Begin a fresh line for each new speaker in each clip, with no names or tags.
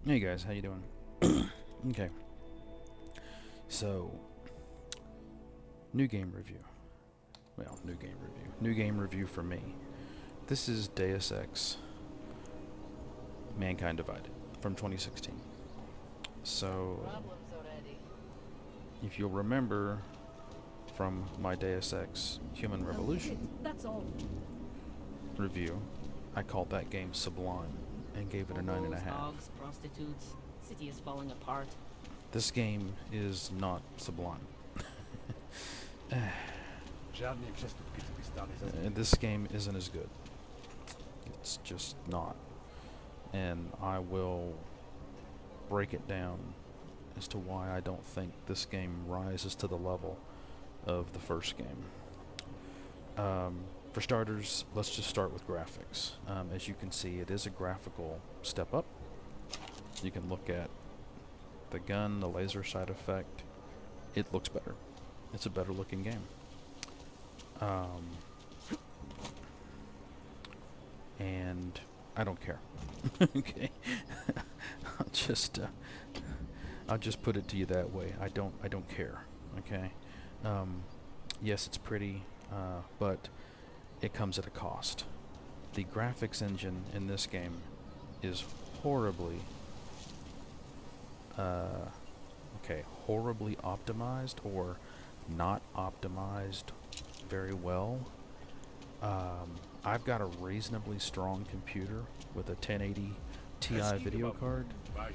Hey guys, how you doing? Okay, so new game review. Well, new game review. New game review for me. This is Deus Ex: Mankind Divided from 2016. So,
Problems already.
if you'll remember from my Deus Ex: Human Revolution
That's all.
review, I called that game Sublime and gave it a
Hobos,
9.5.
hogs, prostitutes. City is falling apart.
This game is not sublime.
Żadnej przestępki stali za
This game isn't as good. It's just not. And I will break it down as to why I don't think this game rises to the level of the first game. For starters, let's just start with graphics. As you can see, it is a graphical step up. You can look at the gun, the laser sight effect. It looks better. It's a better looking game. And I don't care. Okay, I'll just I'll just put it to you that way. I don't care. Okay. Yes, it's pretty, but it comes at a cost. The graphics engine in this game is horribly horribly optimized, or not optimized very well. I've got a reasonably strong computer with a 1080 Ti video card. I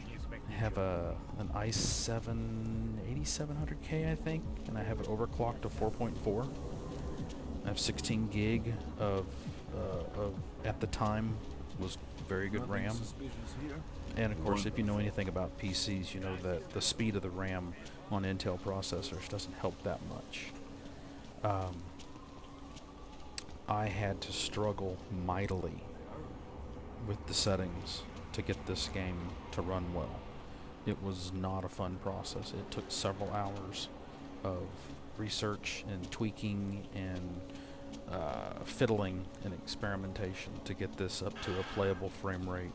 have an i7 8700K, I think, and I have it overclocked to 4.4. I have 16 gig of at the time was very good RAM. And of course, if you know anything about PCs, you know that the speed of the RAM on Intel processors doesn't help that much. I had to struggle mightily with the settings to get this game to run well. It was not a fun process. It took several hours of research and tweaking and fiddling and experimentation to get this up to a playable frame rate.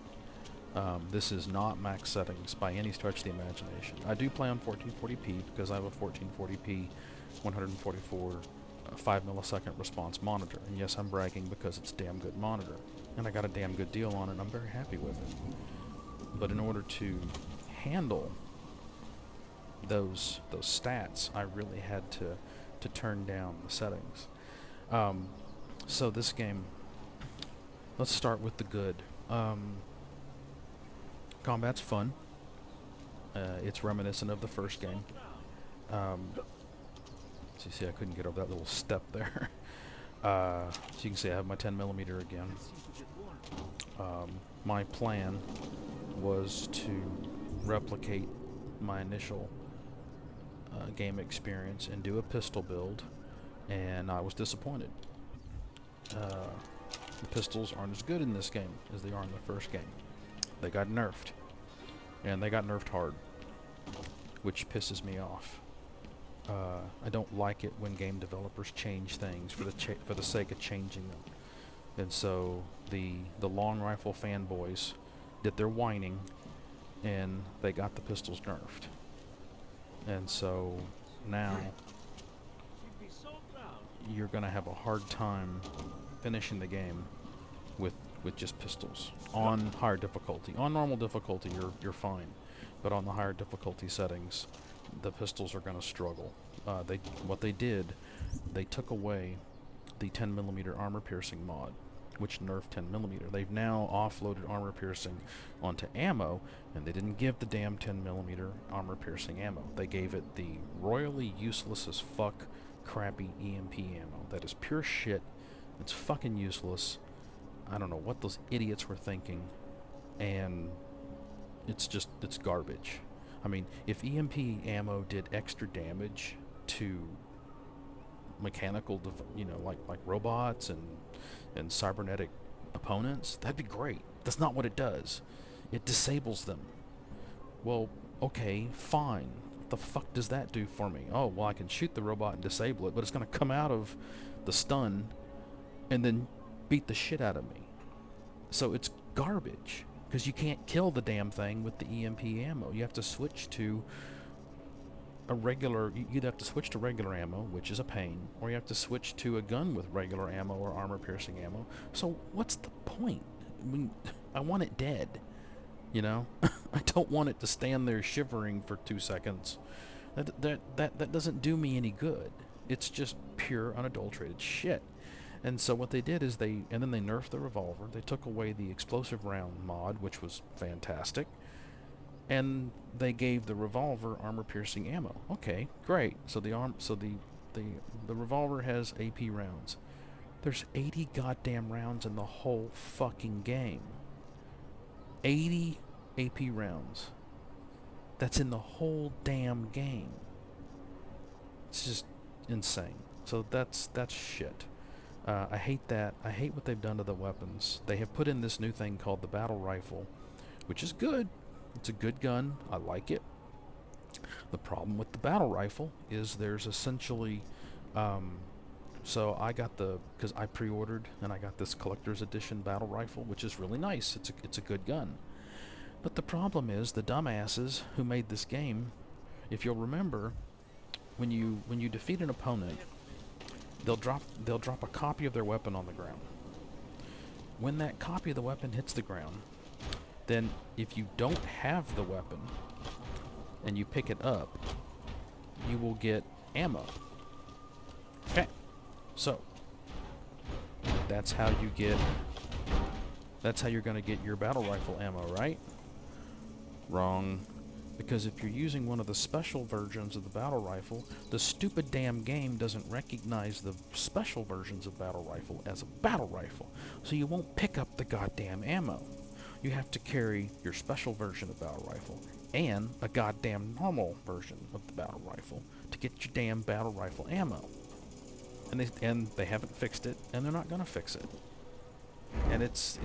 This is not max settings by any stretch of the imagination. I do play on 1440p because I have a 1440p 144 5 millisecond response monitor. And yes, I'm bragging because it's a damn good monitor. And I got a damn good deal on it and I'm very happy with it. But in order to handle those stats, I really had to turn down the settings. So this game, let's start with the good. Combat's fun. It's reminiscent of the first game. So you see, I couldn't get over that little step there. So you can see I have my 10mm again. My plan was to replicate my initial game experience and do a pistol build, and I was disappointed. The pistols aren't as good in this game as they are in the first game. They got nerfed, and they got nerfed hard, which pisses me off. I don't like it when game developers change things for the sake of changing them. And so the long rifle fanboys did their whining, and they got the pistols nerfed. And so now you're going to have a hard time finishing the game with just pistols on higher difficulty. On normal difficulty, you're fine, but on the higher difficulty settings, the pistols are going to struggle. What they did, they took away the 10mm armor piercing mod, which nerfed 10mm. They've now offloaded armor piercing onto ammo, and they didn't give the damn 10mm armor piercing ammo. They gave it the royally useless as fuck crappy EMP ammo. That is pure shit. It's fucking useless. I don't know what those idiots were thinking, and it's garbage. I mean, if EMP ammo did extra damage to mechanical, like robots and cybernetic opponents, that'd be great. That's not what it does. It disables them. Well, okay, fine. What the fuck does that do for me? Oh, well, I can shoot the robot and disable it, but it's going to come out of the stun and then beat the shit out of me. So it's garbage. because you can't kill the damn thing with the EMP ammo. You have to switch to a regular. You'd have to switch to regular ammo, which is a pain, or you have to switch to a gun with regular ammo or armor-piercing ammo. So what's the point? I mean, I want it dead. You know, I don't want it to stand there shivering for 2 seconds. That doesn't do me any good. It's just pure unadulterated shit. And so what they did is then they nerfed the revolver. They took away the explosive round mod, which was fantastic, and they gave the revolver armor-piercing ammo. Okay, great. So the revolver has AP rounds. There's 80 goddamn rounds in the whole fucking game. 80 AP rounds. That's in the whole damn game. It's just insane. So that's shit. I hate that. I hate what they've done to the weapons. They have put in this new thing called the battle rifle, which is good. It's a good gun. I like it. The problem with the battle rifle is there's essentially... so I got because I pre-ordered and I got this collector's edition battle rifle, which is really nice. It's a good gun. But the problem is the dumbasses who made this game, if you'll remember, when you defeat an opponent, they'll drop a copy of their weapon on the ground. When that copy of the weapon hits the ground, then if you don't have the weapon and you pick it up, you will get ammo. Okay. So that's how you're going to get your battle rifle ammo, right? Wrong. Because if you're using one of the special versions of the battle rifle, the stupid damn game doesn't recognize the special versions of battle rifle as a battle rifle. So you won't pick up the goddamn ammo. You have to carry your special version of battle rifle and a goddamn normal version of the battle rifle to get your damn battle rifle ammo. And they haven't fixed it, and they're not going to fix it. And it's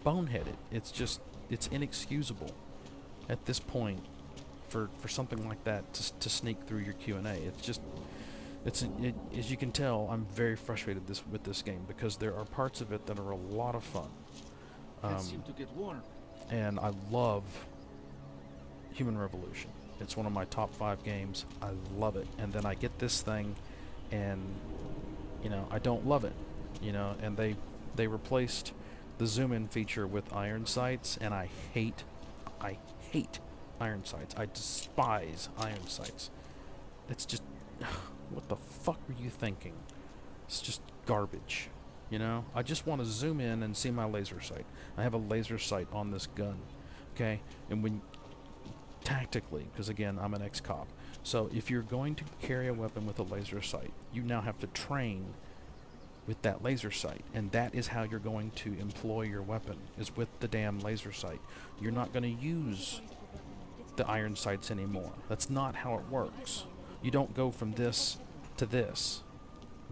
boneheaded. It's inexcusable at this point for something like that to sneak through your Q&A. As you can tell, I'm very frustrated with this game because there are parts of it that are a lot of fun.
Seem to get warm.
And I love Human Revolution. It's one of my top 5 games. I love it. And then I get this thing, and I don't love it. And they replaced the zoom-in feature with iron sights, and I hate iron sights. I despise iron sights. It's just, what the fuck were you thinking? It's just garbage. I just want to zoom in and see my laser sight. I have a laser sight on this gun, okay? And tactically, because again, I'm an ex-cop. So if you're going to carry a weapon with a laser sight, you now have to train with that laser sight, and that is how you're going to employ your weapon, is with the damn laser sight. You're not going to use the iron sights anymore. That's not how it works. You don't go from this to this,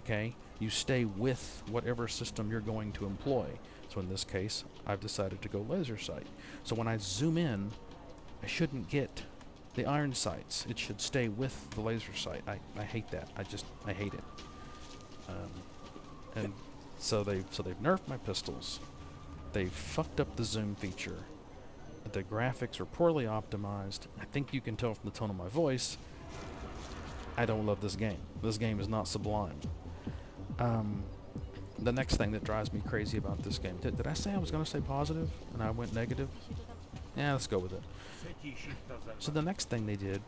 okay? You stay with whatever system you're going to employ. So in this case, I've decided to go laser sight. So when I zoom in, I shouldn't get the iron sights. It should stay with the laser sight. I hate that. I hate it. And so they've nerfed my pistols. They've fucked up the zoom feature. The graphics are poorly optimized. I think you can tell from the tone of my voice, I don't love this game. This game is not sublime. The next thing that drives me crazy about this game, did I say I was going to say positive and I went negative? Yeah, let's go with it. So the next thing they did,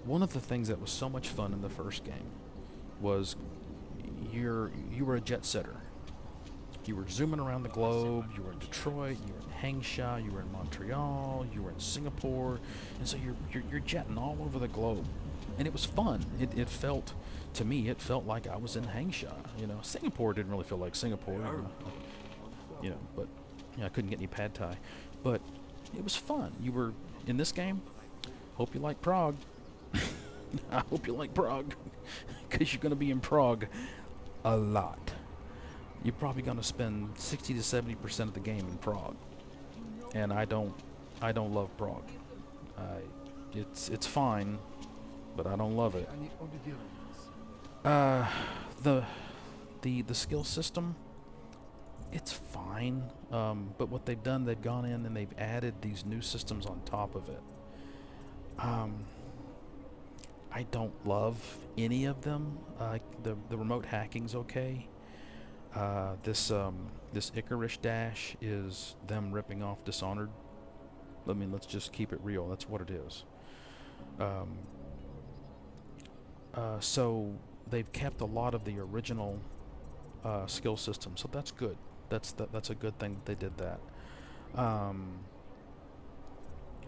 one of the things that was so much fun in the first game was you were a jet setter. You were zooming around the globe. You were in Detroit. You were in Hangsha. You were in Montreal. You were in Singapore, and so you're jetting all over the globe, and it was fun. It felt, to me, it felt like I was in Hangsha. Singapore didn't really feel like Singapore. But I couldn't get any pad thai, but it was fun. You were in this game. Hope you like Prague. I hope you like Prague, because you're going to be in Prague a lot. You're probably going to spend 60 to 70% of the game in Prague, and I don't love Prague. It's fine, but I don't love it. The skill system it's fine. But what they've done, they've gone in and they've added these new systems on top of it. I don't love any of them. The remote hacking's okay. This Icarus dash is them ripping off Dishonored. I mean, let's just keep it real. That's what it is. So they've kept a lot of the original skill system, so that's good. That's a good thing that they did that.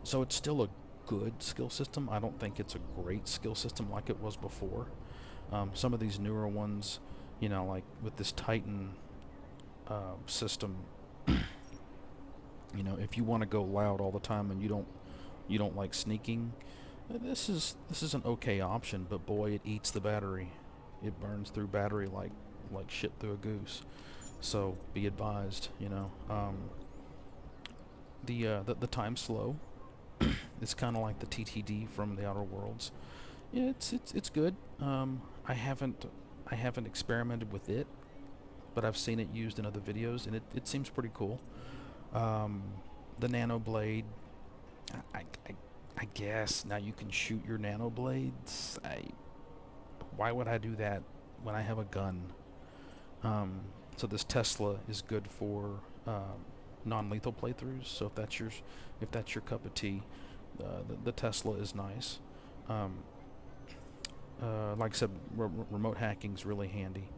So it's still a good skill system. I don't think it's a great skill system like it was before. Some of these newer ones, you know, like with this Titan system, you know, if you want to go loud all the time and you don't like sneaking, this is an okay option. But boy, it eats the battery. It burns through battery like shit through a goose. So be advised, you know. The time's slow. It's kind of like the TTD from the Outer Worlds. Yeah, it's good. I haven't experimented with it, but I've seen it used in other videos, and it seems pretty cool. The nano blade, I guess now you can shoot your nano blades. Why would I do that when I have a gun? So this Tesla is good for non-lethal playthroughs. So if that's your cup of tea, the Tesla is nice. Like I said, remote hacking's really handy.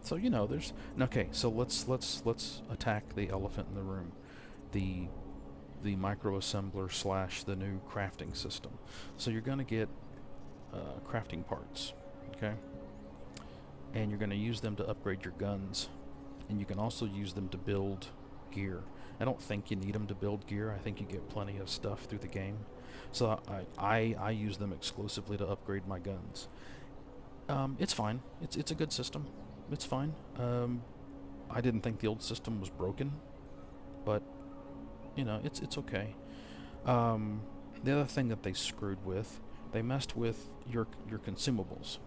So you know, there's okay. So let's attack the elephant in the room, the microassembler / the new crafting system. So you're gonna get crafting parts, okay, and you're gonna use them to upgrade your guns, and you can also use them to build gear. I don't think you need them to build gear. I think you get plenty of stuff through the game. So I use them exclusively to upgrade my guns. It's fine. It's a good system. It's fine. I didn't think the old system was broken, but you know, it's okay. The other thing that they screwed with, they messed with your consumables.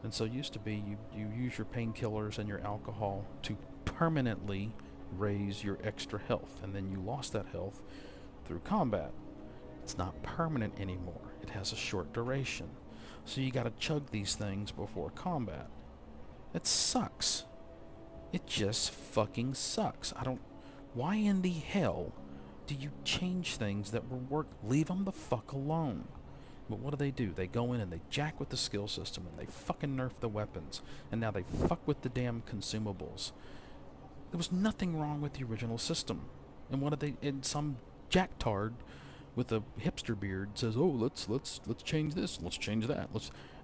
And so it used to be you use your painkillers and your alcohol to permanently raise your extra health, and then you lost that health through combat. It's not permanent anymore. It has a short duration. So you gotta chug these things before combat. It sucks. It just fucking sucks. Why in the hell do you change things that will work? Leave them the fuck alone. But what do? They go in and they jack with the skill system, and they fucking nerf the weapons, and now they fuck with the damn consumables. There was nothing wrong with the original system. And what do they? And some jacktard with a hipster beard says, "Oh, let's change this, let's change that,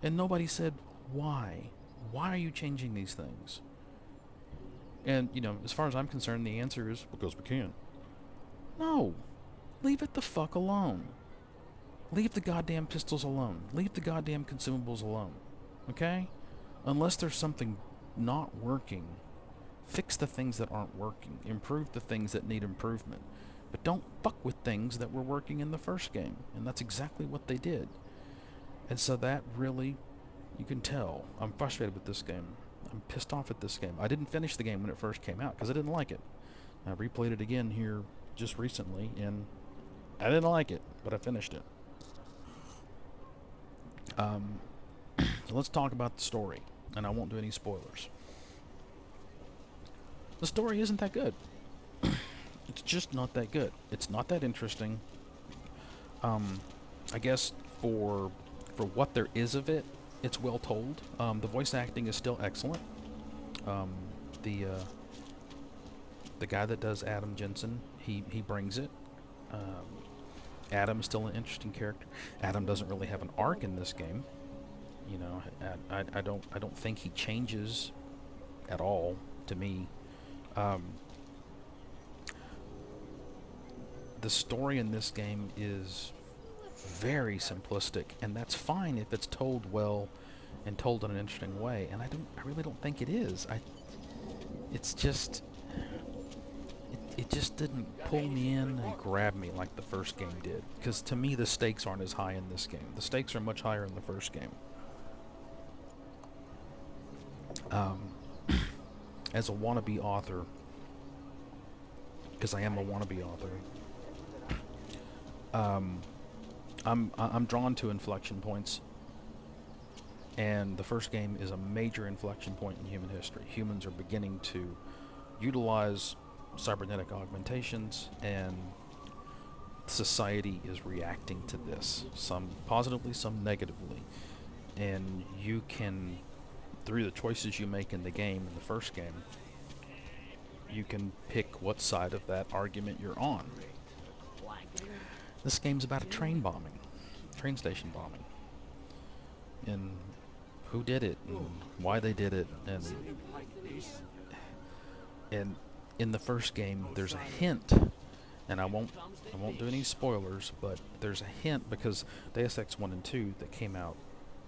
and nobody said why. Why are you changing these things? And you know, as far as I'm concerned, the answer is because we can. No, leave it the fuck alone. Leave the goddamn pistols alone. Leave the goddamn consumables alone. Okay? Unless there's something not working, fix the things that aren't working. Improve the things that need improvement. But don't fuck with things that were working in the first game. And that's exactly what they did. And so that really, you can tell, I'm frustrated with this game. I'm pissed off at this game. I didn't finish the game when it first came out because I didn't like it. I replayed it again here just recently, and I didn't like it, but I finished it. So let's talk about the story, and I won't do any spoilers. The story isn't that good. It's just not that good. It's not that interesting. I guess for what there is of it, it's well told. The voice acting is still excellent. The guy that does Adam Jensen, he brings it. Adam's still an interesting character. Adam doesn't really have an arc in this game. You know, I don't think he changes at all to me. The story in this game is very simplistic, and that's fine if it's told well and told in an interesting way. And I really don't think it is. It's just. It just didn't pull me in and grab me like the first game did. Because to me, the stakes aren't as high in this game. The stakes are much higher in the first game. as a wannabe author, because I am a wannabe author, I'm drawn to inflection points, and the first game is a major inflection point in human history. Humans are beginning to utilize cybernetic augmentations, and society is reacting to this, some positively, some negatively. And you can, through the choices you make in the game, in the first game, you can pick what side of that argument you're on. This game's about a train station bombing, and who did it, and why they did it, and in the first game there's a hint, and I won't do any spoilers, but there's a hint because Deus Ex 1 and 2 that came out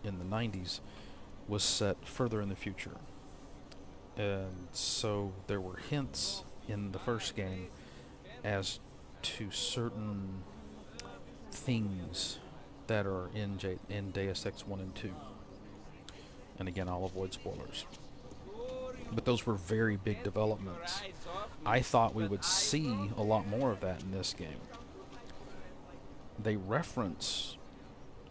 in the 90s was set further in the future, and so there were hints in the first game as to certain things that are in Deus Ex 1 and 2. And again, I'll avoid spoilers. But those were very big developments. I thought we would see a lot more of that in this game. They reference,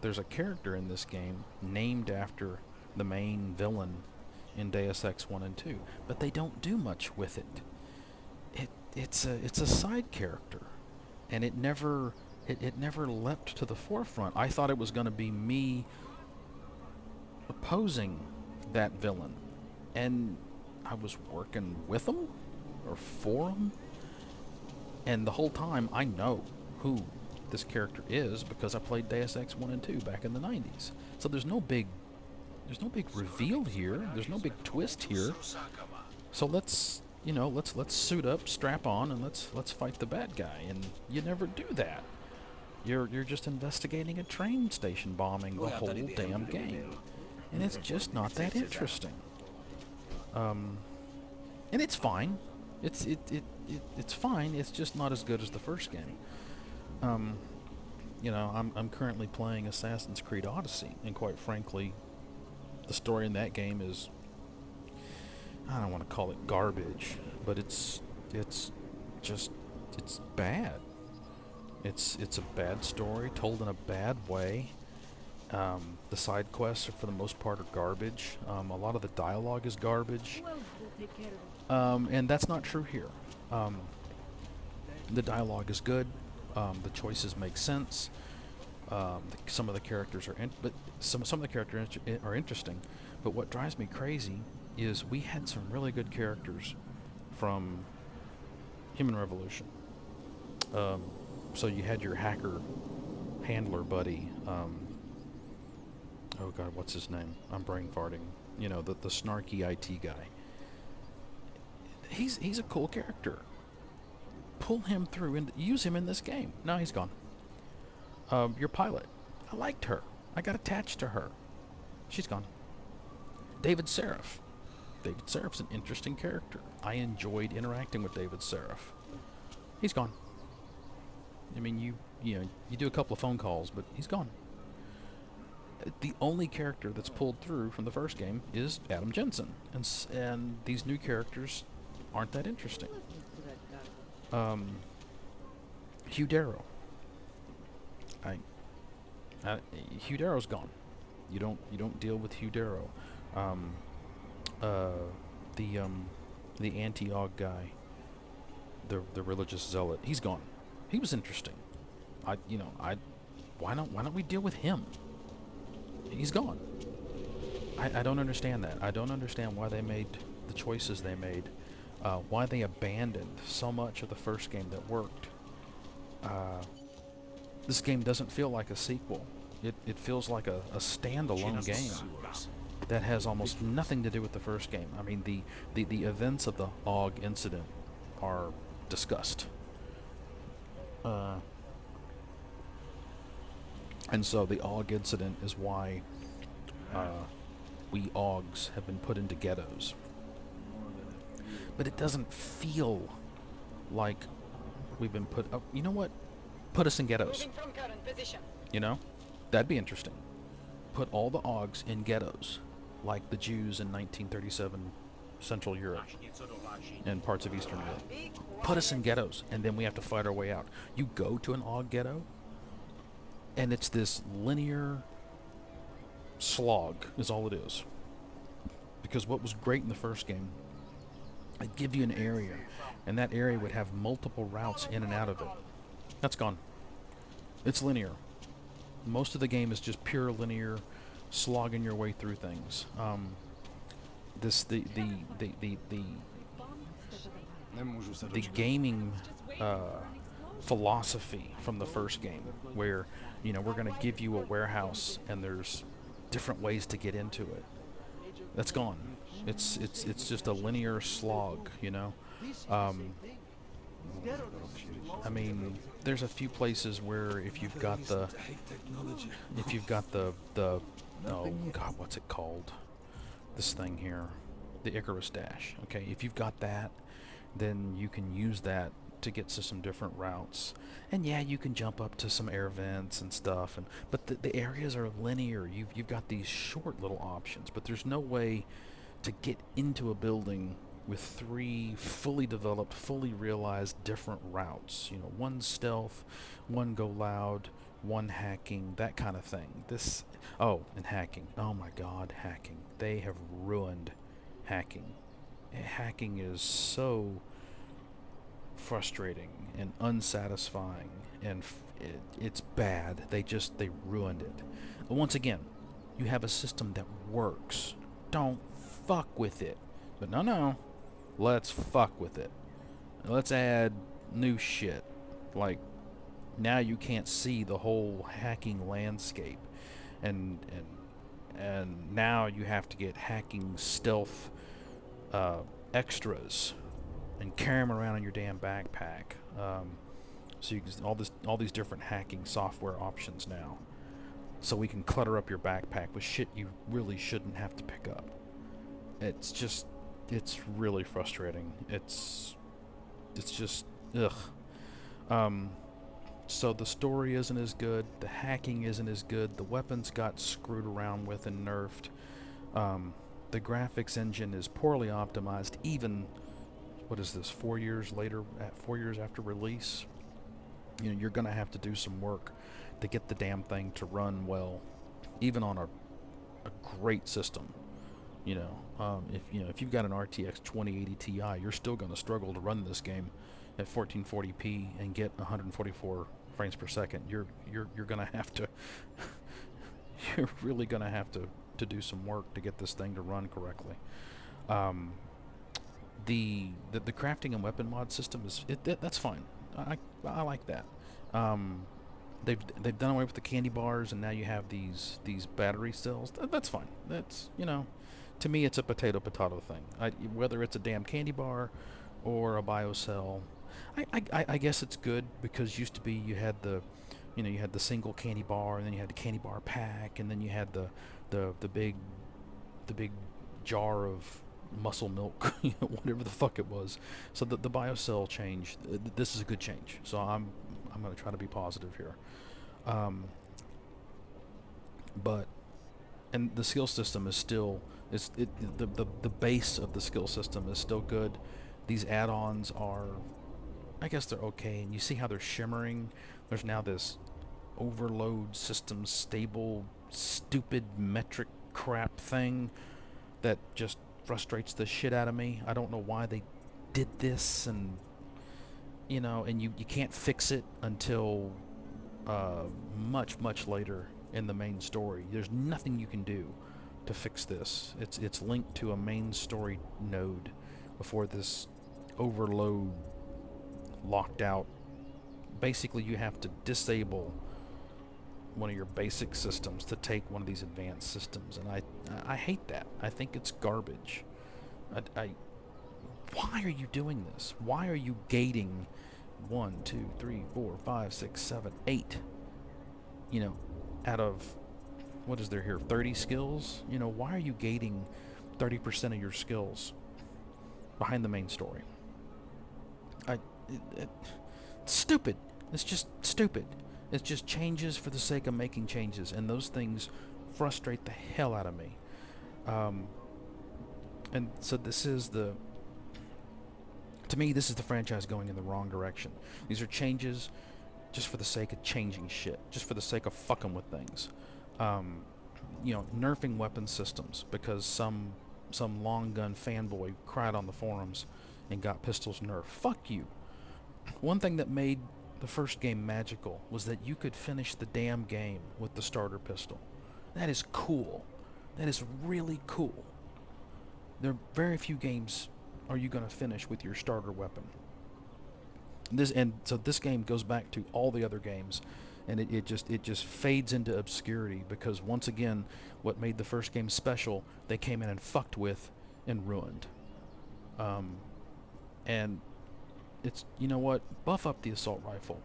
there's a character in this game named after the main villain in Deus Ex 1 and 2, but they don't do much with it. It's a side character, and it never leapt to the forefront. I thought it was going to be me opposing that villain, and I was working with him or for him, and the whole time I know who this character is because I played Deus Ex 1 and 2 back in the 90s. So there's no big reveal here. There's no big twist here. So let's suit up, strap on, and let's fight the bad guy. And you never do that. You're just investigating a train station bombing the whole damn game, and it's just not that interesting. And it's fine. It's fine. It's just not as good as the first game. I'm currently playing Assassin's Creed Odyssey, and quite frankly, the story in that game is, I don't want to call it garbage, but it's bad. It's a bad story told in a bad way. The side quests are, for the most part, are garbage. A lot of the dialogue is garbage. And that's not true here. The dialogue is good. The choices make sense. Some of the characters are some of the characters are interesting. But what drives me crazy is we had some really good characters from Human Revolution. So you had your hacker handler buddy. Oh God, what's his name? I'm brain farting. The snarky IT guy. He's a cool character. Pull him through and use him in this game. No, he's gone. Your pilot. I liked her. I got attached to her. She's gone. David Seraph. David Seraph's an interesting character. I enjoyed interacting with David Seraph. He's gone. I mean, you do a couple of phone calls, but he's gone. The only character that's pulled through from the first game is Adam Jensen, and these new characters aren't that interesting. Hugh Darrow. Hugh Darrow's gone. You don't deal with Hugh Darrow. The anti-Og guy, the religious zealot, he's gone. He was interesting. Why don't we deal with him? He's gone. I don't understand that. I don't understand why they made the choices they made. Why they abandoned so much of the first game that worked. This game doesn't feel like a sequel. It feels like a standalone game that has almost nothing to do with the first game. I mean, the events of the Og incident are discussed. And so the Og incident is why we Ogs have been put into ghettos. But it doesn't feel like we've been put... Oh, you know what? Put us in ghettos. That'd be interesting. Put all the Ogs in ghettos, like the Jews in 1937 Central Europe and parts of Eastern Europe. Put us in ghettos, and then we have to fight our way out. You go to an odd ghetto, and it's this linear slog, is all it is. Because what was great in the first game, it'd give you an area, and that area would have multiple routes in and out of it. That's gone. It's linear. Most of the game is just pure linear, slogging your way through things. The gaming philosophy from the first game, where we're going to give you a warehouse and there's different ways to get into it. That's gone. It's just a linear slog, I mean, there's a few places where if you've got the oh god, what's it called? This thing here, the Icarus Dash. Okay, if you've got that, then you can use that to get to some different routes. And yeah, you can jump up to some air vents and stuff, but the areas are linear. You've got these short little options, but there's no way to get into a building with 3 fully developed, fully realized different routes. One stealth, one go loud, one hacking, that kind of thing. And hacking. Oh my god, hacking. They have ruined hacking. Hacking is so frustrating and unsatisfying, and it's bad. They ruined it. But once again, you have a system that works. Don't fuck with it. But no. Let's fuck with it. Let's add new shit. Like, now you can't see the whole hacking landscape. And now you have to get hacking stealth extras and carry them around in your damn backpack. So you can all these different hacking software options now. So we can clutter up your backpack with shit you really shouldn't have to pick up. It's really frustrating. It's just ugh. So the story isn't as good, the hacking isn't as good, the weapons got screwed around with and nerfed. The graphics engine is poorly optimized, even, what is this, 4 years later, 4 years after release? You're gonna have to do some work to get the damn thing to run well, even on a great system. If you've got an RTX 2080 Ti, you're still going to struggle to run this game at 1440p and get 144 frames per second. You're going to have to you're really going to have to do some work to get this thing to run correctly. The crafting and weapon mod system that's fine. I like that. They've done away with the candy bars, and now you have these battery cells. That's fine. That's to me, it's a potato thing. Whether it's a damn candy bar or a biocell, I guess it's good, because used to be you had the single candy bar, and then you had the candy bar pack, and then you had the big jar of muscle milk, whatever the fuck it was. So the biocell change. This is a good change. So I'm going to try to be positive here. And the skill system is still. The base of the skill system is still good. These add-ons are, I guess they're okay, and you see how they're shimmering. There's now this overload system stable, stupid metric crap thing that just frustrates the shit out of me. I don't know why they did this, and you can't fix it until much later in the main story. There's nothing you can do to fix this. It's linked to a main story node before this overload locked out. Basically, you have to disable one of your basic systems to take one of these advanced systems, and I hate that. I think it's garbage. Why are you doing this? Why are you gating 1, 2, 3, 4, 5, 6, 7, 8? Out of, what is there here, 30 skills? Why are you gating 30% of your skills behind the main story? It's stupid. It's just stupid. It's just changes for the sake of making changes, and those things frustrate the hell out of me. And so this is the, to me, this is the franchise going in the wrong direction. These are changes just for the sake of changing shit, just for the sake of fucking with things. You know, nerfing weapon systems because some long gun fanboy cried on the forums and got pistols nerfed. Fuck you. One thing that made the first game magical was that you could finish the damn game with the starter pistol. That is cool. That is really cool. There are very few games are you going to finish with your starter weapon. So this game goes back to all the other games, and it just fades into obscurity because once again, what made the first game special, they came in and fucked with and ruined. And it's, you know what? Buff up the assault rifle.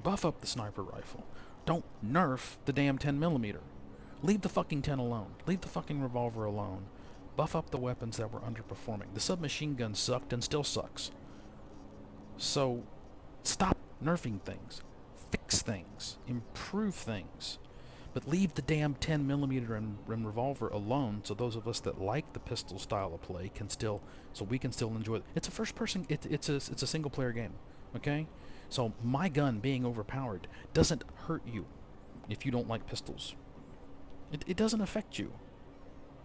Buff up the sniper rifle. Don't nerf the damn 10mm. Leave the fucking 10 alone. Leave the fucking revolver alone. Buff up the weapons that were underperforming. The submachine gun sucked and still sucks. So, stop nerfing things. Fix things. Improve things. But leave the damn 10mm and revolver alone so those of us that like the pistol style of play can still, so we can still enjoy it. It's a first person, it's a single player game, okay? So my gun being overpowered doesn't hurt you if you don't like pistols. It doesn't affect you.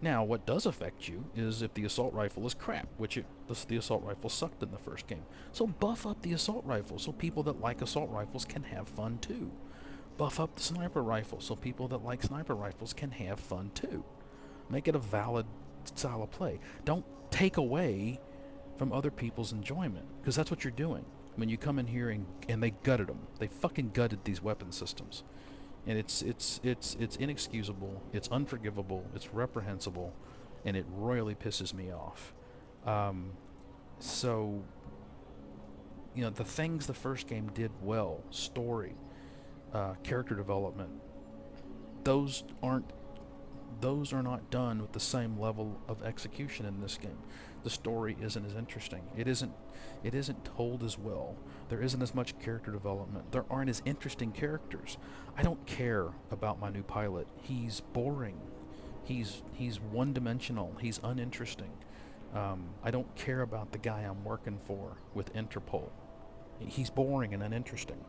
Now, what does affect you is if the assault rifle is crap, which the assault rifle sucked in the first game. So buff up the assault rifle so people that like assault rifles can have fun too. Buff up the sniper rifle so people that like sniper rifles can have fun too. Make it a valid style of play. Don't take away from other people's enjoyment, because that's what you're doing when you come in here and they gutted them. They fucking gutted these weapon systems. And it's inexcusable, it's unforgivable, it's reprehensible, and it royally pisses me off. So, you know, the things the first game did well, story, character development, those are not done with the same level of execution in this game. The story isn't as interesting. It isn't told as well. There isn't as much character development. There aren't as interesting characters. I don't care about my new pilot. He's boring. He's one-dimensional. He's uninteresting. I don't care about the guy I'm working for with Interpol. He's boring and uninteresting.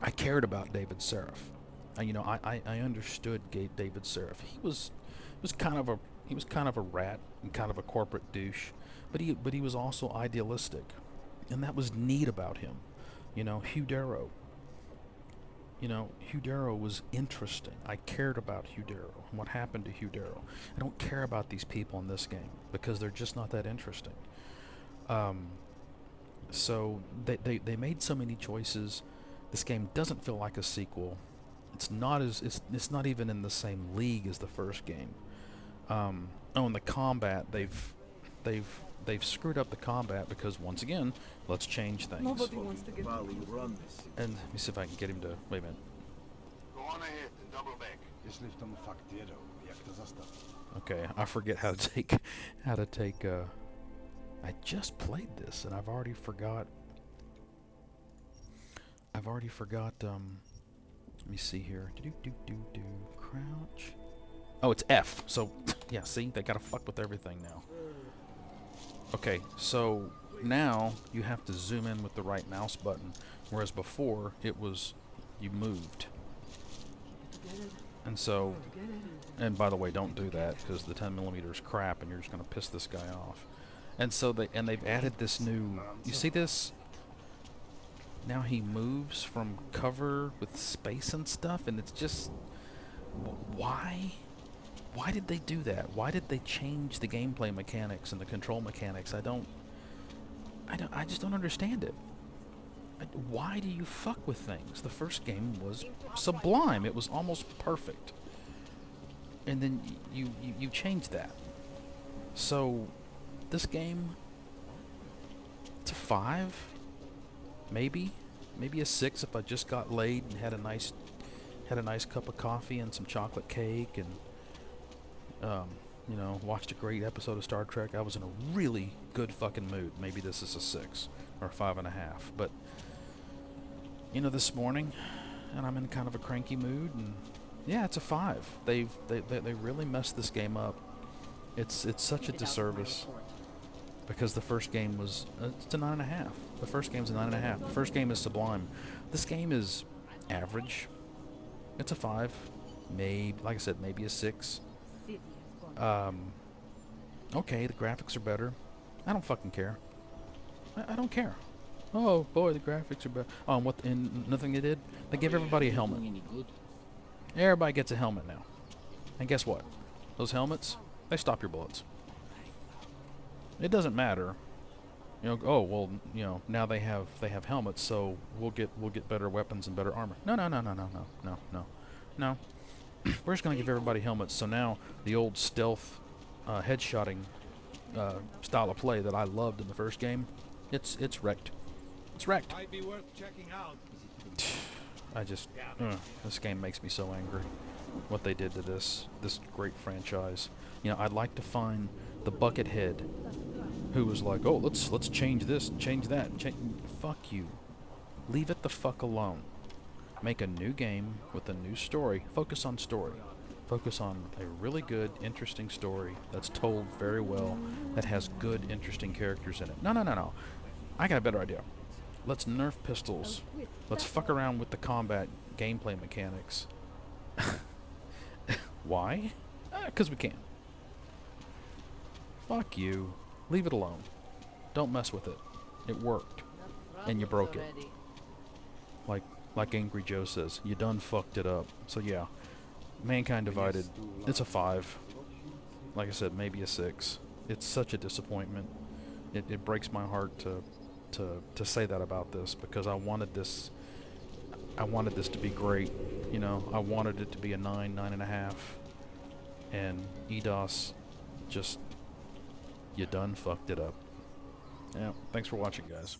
I cared about David Seraph. I understood David Seraph. He was kind of a rat and kind of a corporate douche, but he was also idealistic, and that was neat about him. Hugh Darrow. Hugh Darrow was interesting. I cared about Hugh Darrow and what happened to Hugh Darrow. I don't care about these people in this game because they're just not that interesting. So they made so many choices. This game doesn't feel like a sequel. It's not even in the same league as the first game. And the combat, they've screwed up the combat because once again, let's change things.
Nobody wants to get
And let me see if I can get him to wait a minute.
Go on ahead and double back.
Okay, I forget how to take I just played this and I've already forgot let me see here. Crouch. Oh, it's F. So, yeah, see? They gotta fuck with everything now. Okay, so now you have to zoom in with the right mouse button, whereas before it was you moved. And so, and by the way, don't do that because the 10mm is crap and you're just gonna piss this guy off. And so they've added this new. You see this? Now he moves from cover with space and stuff, and it's just why? Why did they do that? Why did they change the gameplay mechanics and the control mechanics? I just don't understand it. Why do you fuck with things? The first game was sublime. It was almost perfect. And then you changed that. So this game, it's a 5, maybe a 6 if I just got laid and had a nice cup of coffee and some chocolate cake and watched a great episode of Star Trek. I was in a really good fucking mood. Maybe this is a 6 or 5.5. But this morning, and I'm in kind of a cranky mood, and yeah, it's a 5. They really messed this game up It's such a
Read it out of my
disservice
report.
because the first game was it's a 9.5. The first game's a 9.5. The first game is sublime. This game is average. It's a 5, maybe like I said, maybe a 6. Okay, the graphics are better. I don't fucking care. I don't care. Oh boy, the graphics are better. Oh, and what? And nothing they did. They give everybody a helmet.
Doing any good?
Everybody gets a helmet now. And guess what? Those helmets, they stop your bullets. It doesn't matter. You know, oh well, you know, now they have helmets, so we'll get better weapons and better armor. No. We're just gonna give everybody helmets. So now the old stealth headshotting style of play that I loved in the first game, it's wrecked. It's wrecked.
Might be worth checking out.
I just this game makes me so angry. What they did to this great franchise. You know, I'd like to find the Buckethead who was like, oh, let's change this, change that. Fuck you. Leave it the fuck alone. Make a new game with a new story. Focus on story. Focus on a really good, interesting story that's told very well, that has good, interesting characters in it. No. I got a better idea. Let's nerf pistols. Let's fuck around with the combat gameplay mechanics. Why? 'Cause we can. Fuck you. Leave it alone. Don't mess with it. It worked. And you broke it. Like Angry Joe says, you done fucked it up. So yeah, Mankind Divided, it's a 5. Like I said, maybe a 6. It's such a disappointment. It breaks my heart to say that about this, because I wanted this to be great. You know, I wanted it to be a 9.5, and EDOS just, you done fucked it up. Yeah, thanks for watching, guys.